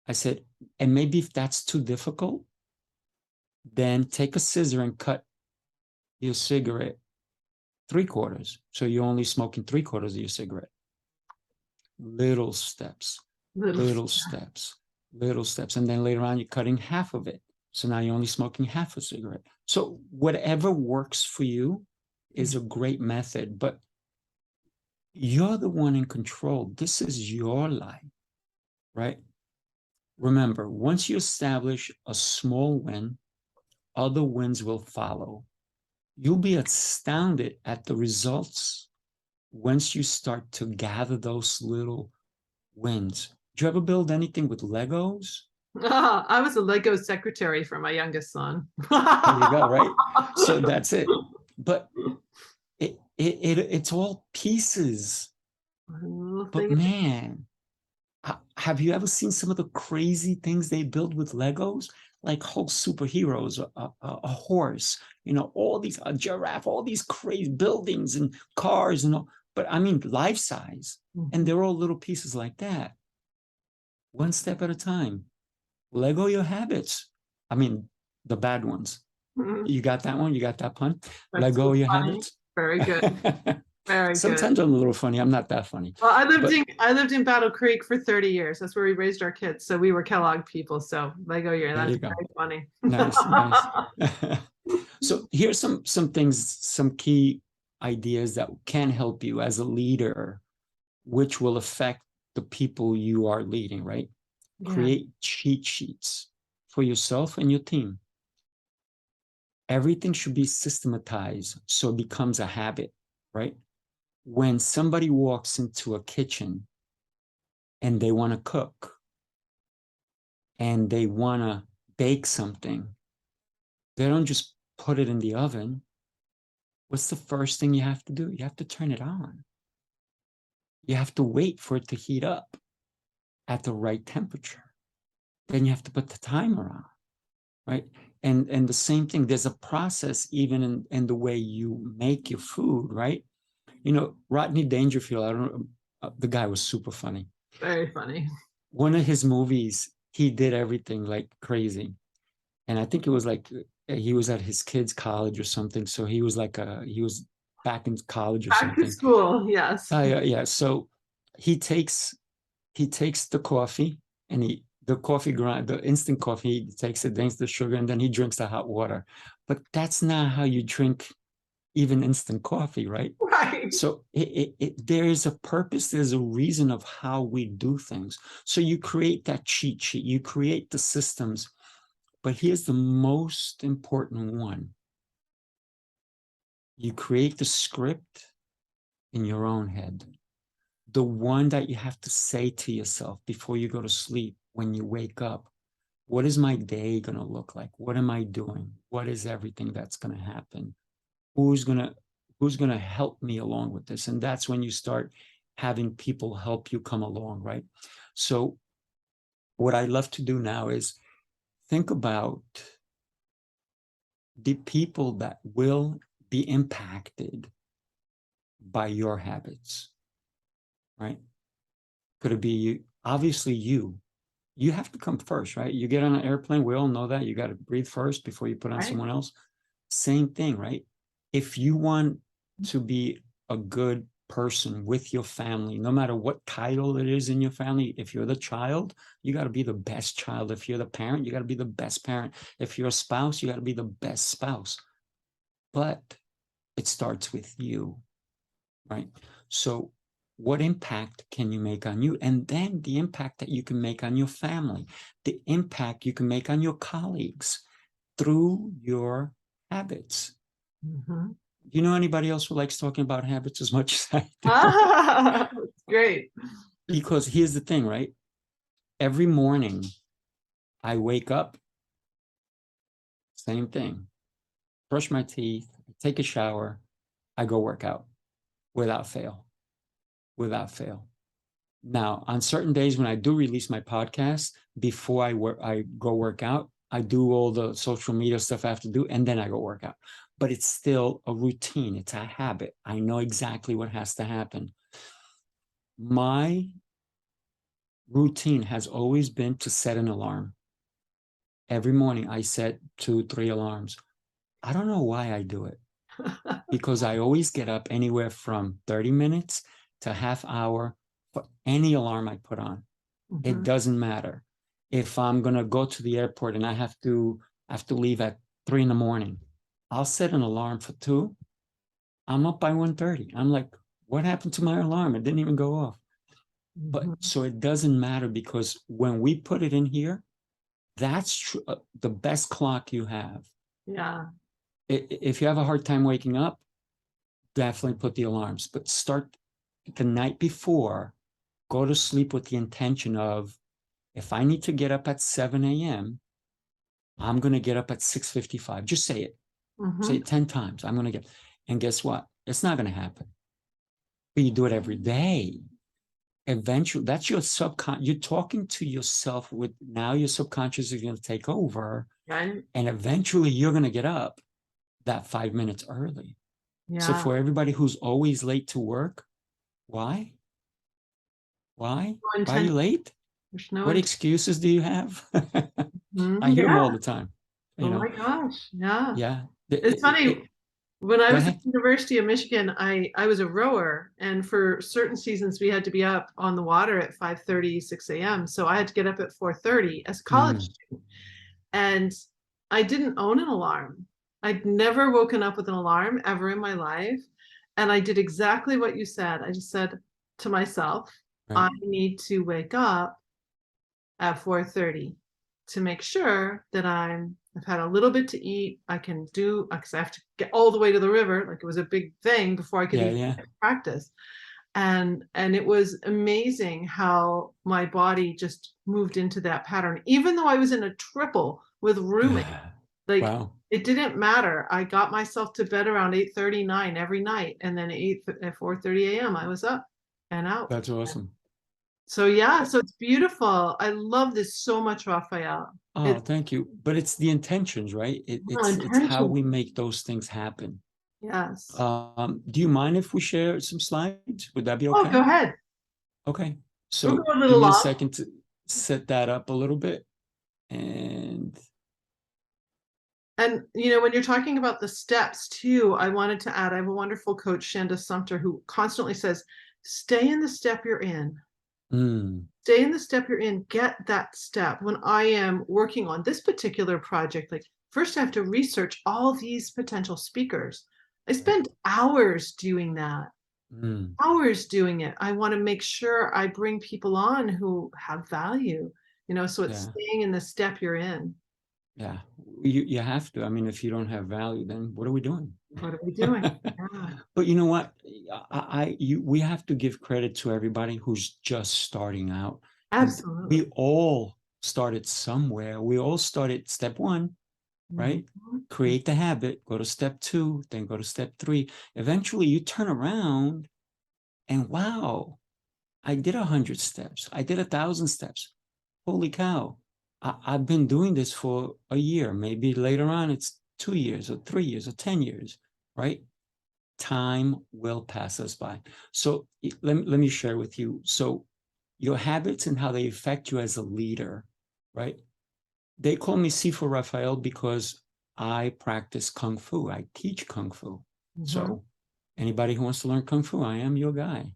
I said, and maybe if that's too difficult, then take a scissor and cut your cigarette 3/4. So you're only smoking 3/4 of your cigarette. Little steps, Little. little steps. little steps. And then later on, you're cutting half of it. So now you're only smoking half a cigarette. So whatever works for you is a great method, but you're the one in control. This is your life, right? Remember, once you establish a small win, other wins will follow. You'll be astounded at the results once you start to gather those little wins. Did you ever build anything with Legos? I was a Lego secretary for my youngest son. There you go, right? So that's it. But it's all pieces. But man, have you ever seen some of the crazy things they build with Legos? Like whole superheroes, a horse, all these, a giraffe, all these crazy buildings and cars and all. But I mean, life size. And they're all little pieces like that. One step at a time. Lego your habits. I mean, the bad ones. You got that one? You got that pun? That's Lego so your funny. habits. Very good. Very Sometimes good. I'm a little funny. I'm not that funny. Well, I lived in Battle Creek for 30 years. That's where we raised our kids. So we were Kellogg people. So Lego year, There that's you go. very funny. Nice, nice. So here's some things, some key ideas that can help you as a leader, which will affect the people you are leading, right? Yeah. Create cheat sheets for yourself and your team. Everything should be systematized so it becomes a habit, right? When somebody walks into a kitchen and they want to cook and they want to bake something, they don't just put it in the oven. What's the first thing you have to do? You have to turn it on. You have to wait for it to heat up at the right temperature. Then you have to put the timer on, right? And the same thing, there's a process even in the way you make your food, right? Rodney Dangerfield, I don't know, the guy was super funny. Very funny. One of his movies, he did everything like crazy. And I think it was like he was at his kid's college or something. So he was he was back in college or Back something. to school, yes. Yeah. So he takes the coffee and the instant coffee, he takes it, drinks the sugar, and then he drinks the hot water. But that's not how you drink even instant coffee, right? Right. So there is a purpose, there's a reason of how we do things. So you create that cheat sheet, you create the systems, but here's the most important one. You create the script in your own head, the one that you have to say to yourself before you go to sleep, when you wake up. What is my day going to look like? What am I doing? What is everything that's going to happen? Who's going to help me along with this? And that's when you start having people help you come along, right? So what I love to do now is think about the people that will be impacted by your habits, right? Could it be you? Obviously you have to come first, right? You get on an airplane, we all know that you got to breathe first before you put on someone else. Same thing, right? If you want to be a good person with your family, no matter what title it is in your family, if you're the child, you got to be the best child. If you're the parent, you got to be the best parent. If you're a spouse, you got to be the best spouse. But it starts with you, right? So what impact can you make on you? And then the impact that you can make on your family, the impact you can make on your colleagues through your habits. Do you know anybody else who likes talking about habits as much as I do? Great. Because here's the thing, right? Every morning I wake up, same thing, brush my teeth, take a shower, I go work out without fail. Now, on certain days when I do release my podcast, before I go work out, I do all the social media stuff I have to do, and then I go work out. But it's still a routine. It's a habit. I know exactly what has to happen. My routine has always been to set an alarm. Every morning I set 2-3 alarms. I don't know why I do it, because I always get up anywhere from 30 minutes to half hour for any alarm I put on. It doesn't matter. if I'm gonna go to the airport and I have to leave at 3 a.m, I'll set an alarm for 2. I'm up by 1:30. I'm like, what happened to my alarm? It didn't even go off. But Mhm. so it doesn't matter, because when we put it in here, that's the best clock you have. Yeah. If you have a hard time waking up, definitely put the alarms, but start the night before. Go to sleep with the intention of, if I need to get up at 7 a.m., I'm going to get up at 6:55. Just say it. Say Mhm. it 10 times. I'm going to get, and guess what? It's not going to happen. But you do it every day. Eventually, that's your subconscious. You're talking to yourself with, now your subconscious is going to take over. Right. And eventually you're going to get up that 5 minutes early. So Yeah. for everybody who's always late to work, why? Why? No Why are you intent. late? There's no What intent. excuses do you have? I hear them Yeah. all the time. Oh You my know, gosh. Yeah. yeah. It's funny. When I Go was at ahead. the University of Michigan, I was a rower, and for certain seasons we had to be up on the water at 5:30, 6 a.m. So I had to get up at 4:30 as a college Mm, student. And I didn't own an alarm. I'd never woken up with an alarm ever in my life. And I did exactly what you said. I just said to myself, right. I need to wake up at 4:30 to make sure that I've had a little bit to eat. I can do, because I have to get all the way to the river. Like, it was a big thing before I could Yeah, even yeah. get to practice. And it was amazing how my body just moved into that pattern, even though I was in a triple with roommates. Like, Wow. it didn't matter. I got myself to bed around 8:39 every night, and then at 4:30 a.m. I was up and out. That's awesome. So yeah, so it's beautiful. I love this so much, Raphael. Oh, It's thank you. But it's the intentions, right? no It's how intention. we make those things happen. Yes. Do you mind if we share some slides? Would that be Oh, go okay? ahead. Okay. We'll So go a give little me a off. second to set that up a little bit. And And when you're talking about the steps too, I wanted to add, I have a wonderful coach, Shanda Sumter, who constantly says, stay in the step you're in. mm, Stay in the step you're in, get that step. When I am working on this particular project, like, first I have to research all these potential speakers. I right. spend hours doing that, Mm, hours doing it. I want to make sure I bring people on who have value, so it's yeah. staying in the step you're in. Yeah, you have to. I mean, if you don't have value, then what are we doing? What are we doing? Yeah, But you know what? We have to give credit to everybody who's just starting out. And we absolutely. all started somewhere. We all started step one, right? Mhm. Create the habit, go to step two, then go to step three. Eventually you turn around and wow, I did 100 steps. I did 1,000 steps. Holy cow. I've been doing this for a year. Maybe later on it's 2 years or 3 years or 10 years, right? Time will pass us by. So let me share with you. So your habits and how they affect you as a leader, right? They call me Sifu Rafael because I practice Kung Fu. I teach Kung Fu. Mhm. So anybody who wants to learn Kung Fu, I am your guy.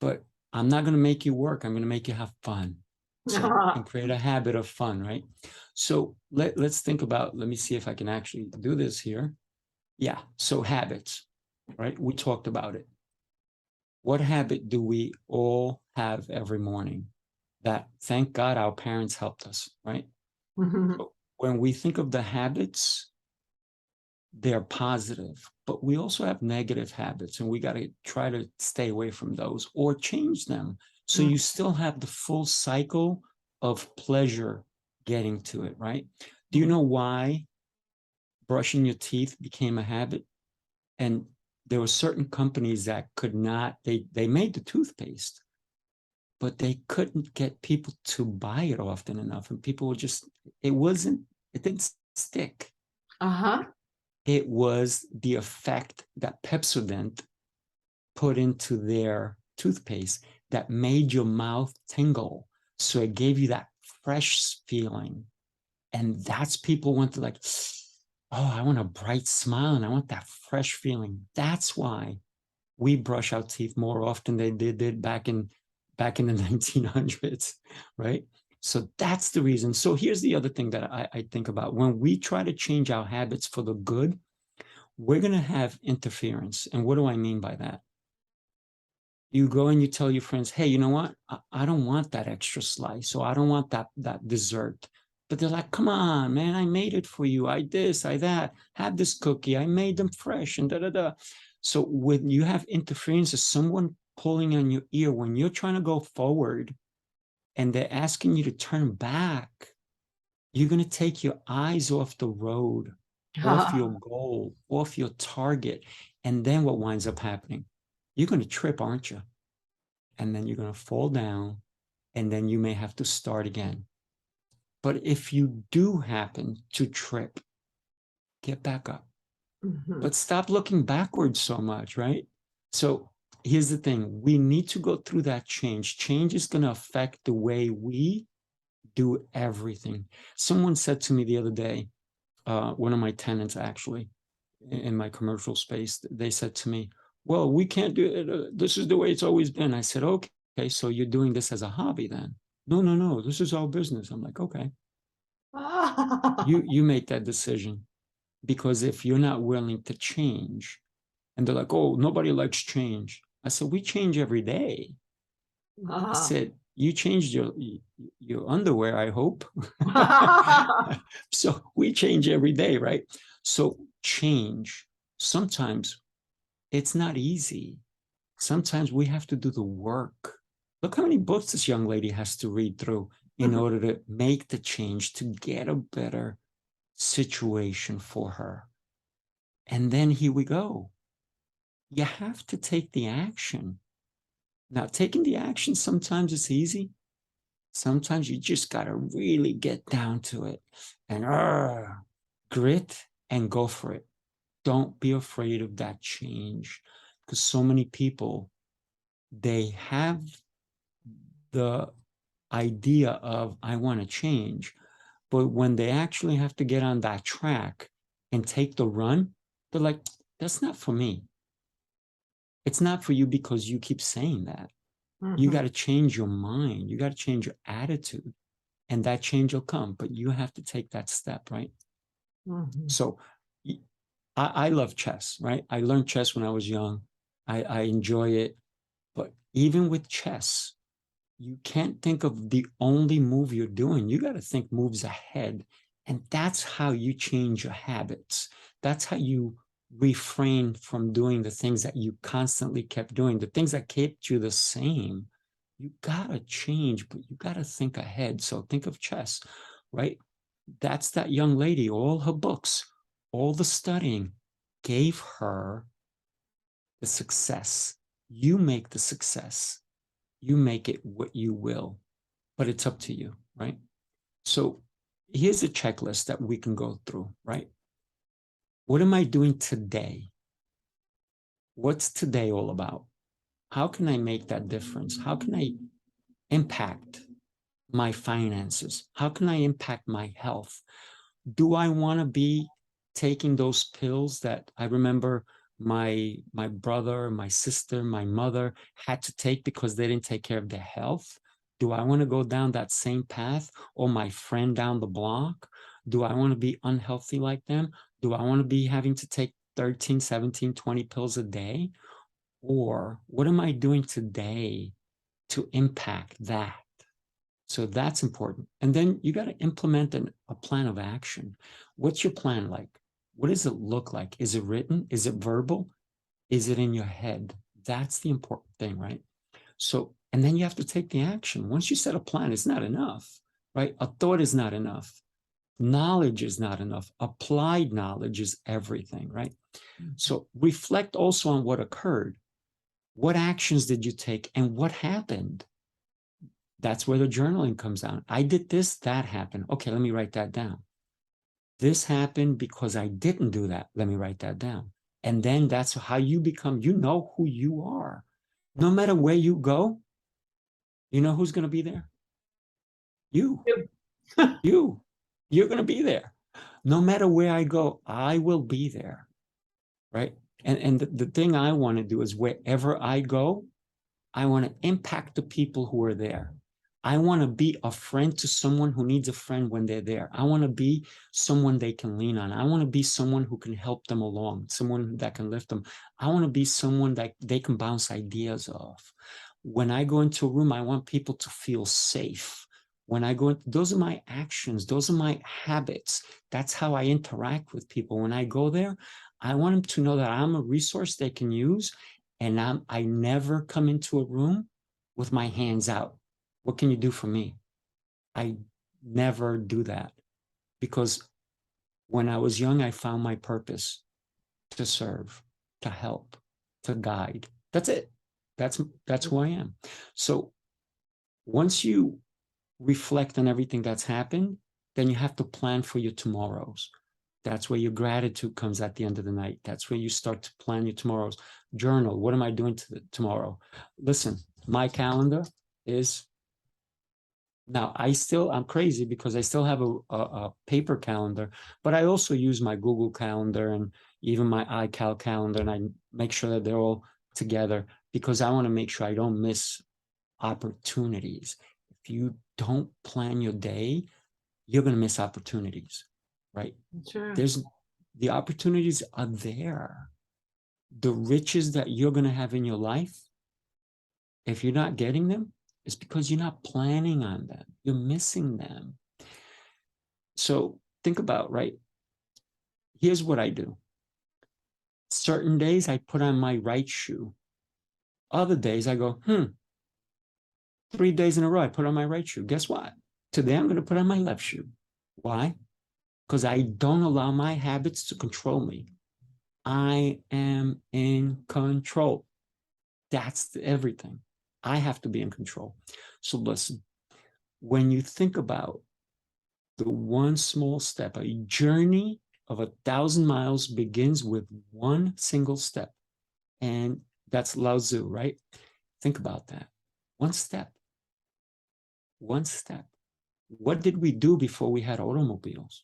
But I'm not going to make you work. I'm going to make you have fun. So, and create a habit of fun, right? So let's think about, let me see if I can actually do this here. Yeah. So habits, right? We talked about it. What habit do we all have every morning that, thank God, our parents helped us, right? Mhm. So when we think of the habits, they're positive, but we also have negative habits, and we got to try to stay away from those or change them. So you still have the full cycle of pleasure getting to it, right? Do you know why brushing your teeth became a habit? And there were certain companies that could not, they made the toothpaste, but they couldn't get people to buy it often enough. And people were just, it didn't stick. Uh-huh. It was the effect that Pepsodent put into their toothpaste that made your mouth tingle. So it gave you that fresh feeling. And that's, people want to like, oh, I want a bright smile and I want that fresh feeling. That's why we brush our teeth more often than they did back in the 1900s, right? So that's the reason. So here's the other thing that I think about. When we try to change our habits for the good, we're going to have interference. And what do I mean by that? You go and you tell your friends, hey, you know what? I don't want that extra slice, or I don't want that dessert. But they're like, come on, man, I made it for you. I this, I that. Have this cookie. I made them fresh and da da da. So when you have interference of someone pulling on your ear when you're trying to go forward and they're asking you to turn back, you're going to take your eyes off the road, off your goal, off your target. And then what winds up happening? You're going to trip, aren't you? And then you're going to fall down, and then you may have to start again. But if you do happen to trip, get back up. But stop looking backwards so much, right? So here's the thing. We need to go through that change. Change is going to affect the way we do everything. Someone said to me the other day, one of my tenants actually, in my commercial space, they said to me, well, we can't do it. This is the way it's always been. I said, okay, so you're doing this as a hobby then? No, this is our business. I'm like, okay, you make that decision. Because if you're not willing to change, and they're like, oh, nobody likes change. I said, we change every day. I said, you changed your underwear, I hope. So we change every day, right? So change, sometimes it's not easy. Sometimes we have to do the work. Look how many books this young lady has to read through in order to make the change, to get a better situation for her. And then here we go. You have to take the action. Now, taking the action, sometimes it's easy. Sometimes you just got to really get down to it and grit and go for it. Don't be afraid of that change, because so many people, they have the idea of, I want to change. But when they actually have to get on that track and take the run, they're like, that's not for me. It's not for you because you keep saying that. You got to change your mind. You got to change your attitude, and that change will come. But you have to take that step, right? So I love chess, right? I learned chess when I was young. I enjoy it. But even with chess, you can't think of the only move you're doing. You got to think moves ahead. And that's how you change your habits. That's how you refrain from doing the things that you constantly kept doing, the things that kept you the same. You got to change, but you got to think ahead. So think of chess, right? That's that young lady, all her books, all the studying gave her the success. You make the success. You make it what you will, but it's up to you, right? So here's a checklist that we can go through, right? What am I doing today? What's today all about? How can I make that difference? How can I impact my finances? How can I impact my health? Do I want to be taking those pills that I remember my brother, my sister, my mother had to take because they didn't take care of their health? Do I want to go down that same path, or my friend down the block? Do I want to be unhealthy like them? Do I want to be having to take 13, 17, 20 pills a day? Or what am I doing today to impact that? So that's important. And then you got to implement a plan of action. What's your plan like? What does it look like? Is it written? Is it verbal? Is it in your head? That's the important thing, right? So, and then you have to take the action. Once you set a plan, it's not enough, right? A thought is not enough. Knowledge is not enough. Applied knowledge is everything, right? So reflect also on what occurred. What actions did you take and what happened? That's where the journaling comes down. I did this, that happened. Okay, let me write that down. This happened because I didn't do that. Let me write that down. And then that's how you become, you know who you are. No matter where you go, you know who's going to be there? You. You. You're going to be there. No matter where I go, I will be there. Right? And the thing I want to do is wherever I go, I want to impact the people who are there. I want to be a friend to someone who needs a friend when they're there. I want to be someone they can lean on. I want to be someone who can help them along, someone that can lift them. I want to be someone that they can bounce ideas off. When I go into a room, I want people to feel safe. When I go, those are my actions. Those are my habits. That's how I interact with people. When I go there, I want them to know that I'm a resource they can use, and I never come into a room with my hands out. What can you do for me? I never do that, because when I was young, I found my purpose: to serve, to help, to guide. That's it. That's who I am. So once you reflect on everything that's happened, then you have to plan for your tomorrows. That's where your gratitude comes at the end of the night. That's where you start to plan your tomorrows. Journal. What am I doing tomorrow? Listen, my calendar is, now I'm crazy because I still have a paper calendar, but I also use my Google Calendar and even my iCal calendar, and I make sure that they're all together because I want to make sure I don't miss opportunities. If you don't plan your day, you're going to miss opportunities, right? Sure. The opportunities are there. The riches that you're going to have in your life, if you're not getting them, it's because you're not planning on them. You're missing them. So think about, right? Here's what I do. Certain days I put on my right shoe. Other days I go, 3 days in a row I put on my right shoe. Guess what? Today I'm going to put on my left shoe. Why? Because I don't allow my habits to control me. I am in control. That's everything. I have to be in control. So listen, when you think about the one small step, a journey of 1,000 miles begins with one single step. And that's Lao Tzu, right? Think about that. One step. One step. What did we do before we had automobiles?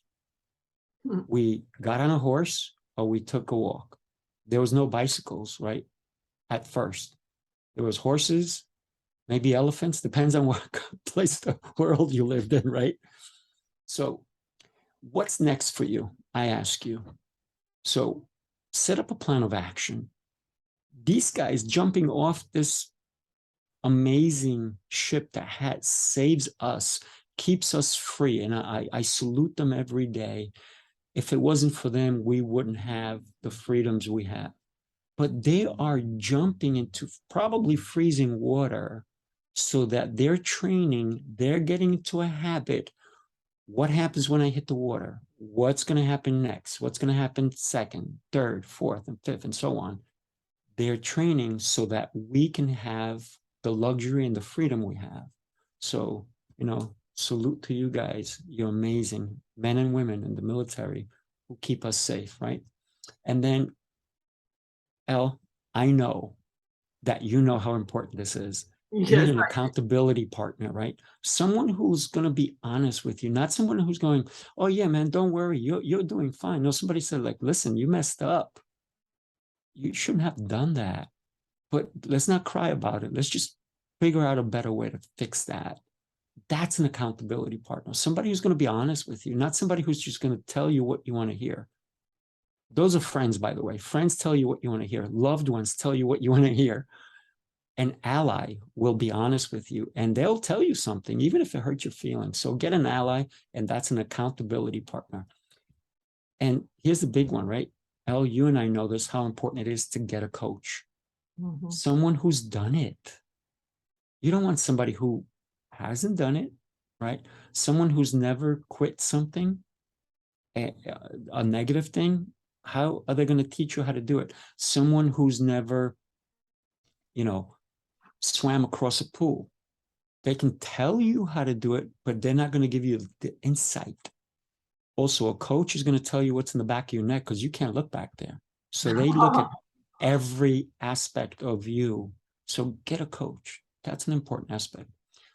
We got on a horse or we took a walk. There was no bicycles, right? At first, there was horses, maybe elephants, depends on what place the world you lived in, right? So what's next for you? I ask you. So set up a plan of action. These guys jumping off this amazing ship that saves us, keeps us free, and I salute them every day. If it wasn't for them, we wouldn't have the freedoms we have. But they are jumping into probably freezing water so that they're training, they're getting into a habit. What happens when I hit the water? What's going to happen next? What's going to happen second, third, fourth, and fifth, and so on? They're training so that we can have the luxury and the freedom we have. So, salute to you guys. You're amazing men and women in the military who keep us safe, right? And then, Elle, I know that you know how important this is. You need Yes. an accountability partner, right? Someone who's going to be honest with you, not someone who's going, oh yeah, man, don't worry, you're doing fine. No, somebody said, like, listen, you messed up. You shouldn't have done that. But let's not cry about it. Let's just figure out a better way to fix that. That's an accountability partner. Somebody who's going to be honest with you, not somebody who's just going to tell you what you want to hear. Those are friends, by the way. Friends tell you what you want to hear. Loved ones tell you what you want to hear. An ally will be honest with you and they'll tell you something, even if it hurts your feelings. So get an ally, and that's an accountability partner. And here's the big one, right? Elle, you and I know this, how important it is to get a coach. Someone who's done it. You don't want somebody who hasn't done it, right? Someone who's never quit something, a negative thing. How are they going to teach you how to do it? Someone who's never, swam across a pool. They can tell you how to do it, but they're not going to give you the insight. Also, a coach is going to tell you what's in the back of your neck because you can't look back there. So they look at every aspect of you. So get a coach. That's an important aspect.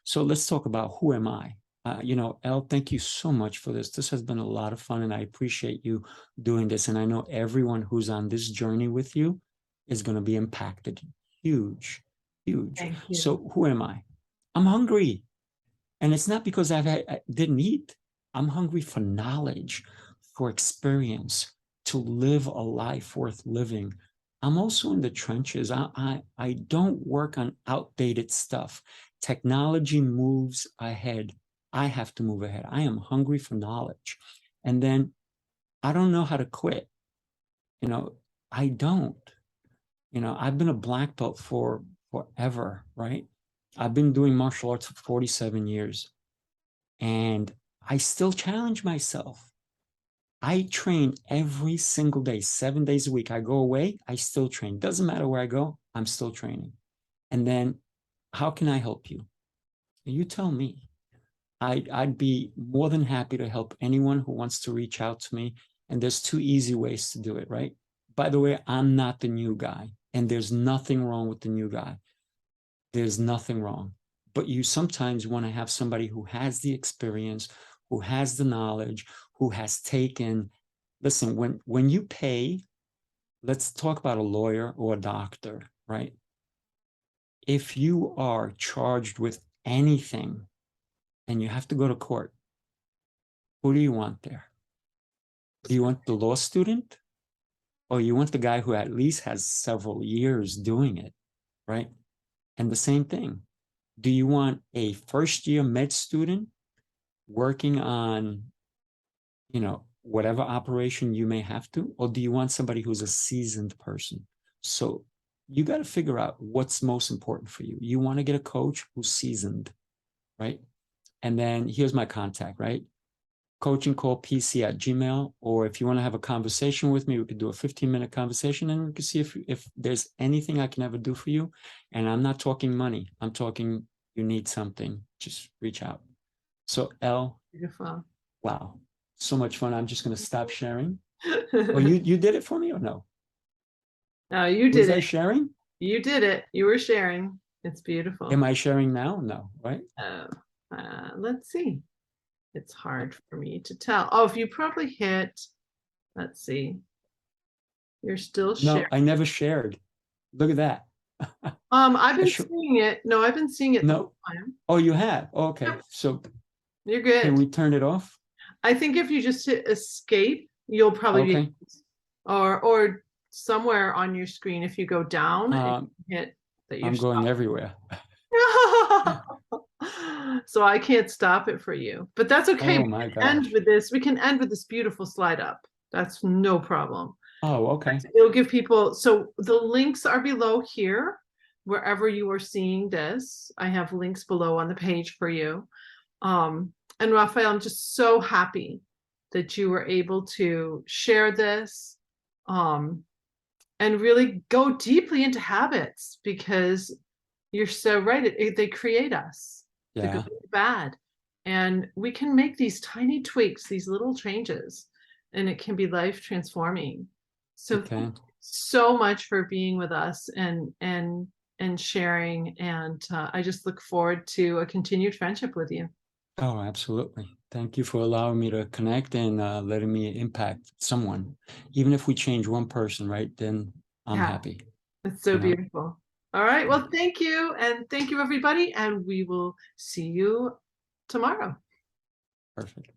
So let's talk about who am I? Elle, thank you so much for this. This has been a lot of fun, and I appreciate you doing this. And I know everyone who's on this journey with you is going to be impacted. Huge, huge. Thank you. So who am I? I'm hungry. And it's not because I didn't eat. I'm hungry for knowledge, for experience, to live a life worth living. I'm also in the trenches. I don't work on outdated stuff. Technology moves ahead. I have to move ahead. I am hungry for knowledge. And then I don't know how to quit. You know, I don't. You know, I've been a black belt for forever, right? I've been doing martial arts for 47 years. And I still challenge myself. I train every single day, 7 days a week. I go away, I still train. Doesn't matter where I go, I'm still training. And then how can I help you? You tell me. I'd be more than happy to help anyone who wants to reach out to me. And there's two easy ways to do it, right? By the way, I'm not the new guy, and there's nothing wrong with the new guy. There's nothing wrong. But you sometimes want to have somebody who has the experience, who has the knowledge, who has taken. Listen, when you pay, let's talk about a lawyer or a doctor, right? If you are charged with anything and you have to go to court, who do you want there? Do you want the law student, or you want the guy who at least has several years doing it, right? And the same thing. Do you want a first year med student working on, whatever operation you may have to, or do you want somebody who's a seasoned person? So you got to figure out what's most important for you. You want to get a coach who's seasoned, right? And then here's my contact, right? coachingcallpc@gmail, or if you want to have a conversation with me, we could do a 15-minute conversation and we can see if there's anything I can ever do for you. And I'm not talking money. I'm talking you need something, just reach out. So Elle, Beautiful. wow, so much fun. I'm just going to stop sharing. Oh, you did it for me or no? No, you Was did I it. sharing? You did it. You were sharing. It's beautiful. Am I sharing now? No, right? Let's see. It's hard for me to tell. Oh, if you probably hit, let's see. You're still sharing. No, I never shared. Look at that. I've been seeing it. No, I've been seeing it the whole time. Oh, you have? Okay. Yep. So You're good. can we turn it off? I think if you just hit escape, you'll probably be, or somewhere on your screen. If you go down and hit that, I'm going everywhere. So I can't stop it for you, but that's okay. Oh We my can gosh. end with this. We can end with this beautiful slide up. That's no problem. Oh, okay. It'll give people, so the links are below here, wherever you are seeing this. I have links below on the page for you. And Rafael, I'm just so happy that you were able to share this, and really go deeply into habits, because you're so right. They create us, the good and the bad. And we can make these tiny tweaks, these little changes, and it can be life transforming. So thank you so much for being with us and sharing. And I just look forward to a continued friendship with you. Oh, absolutely. Thank you for allowing me to connect and letting me impact someone. Even if we change one person, right, then I'm happy. It's so beautiful. All right. Well, thank you. And thank you, everybody. And we will see you tomorrow. Perfect.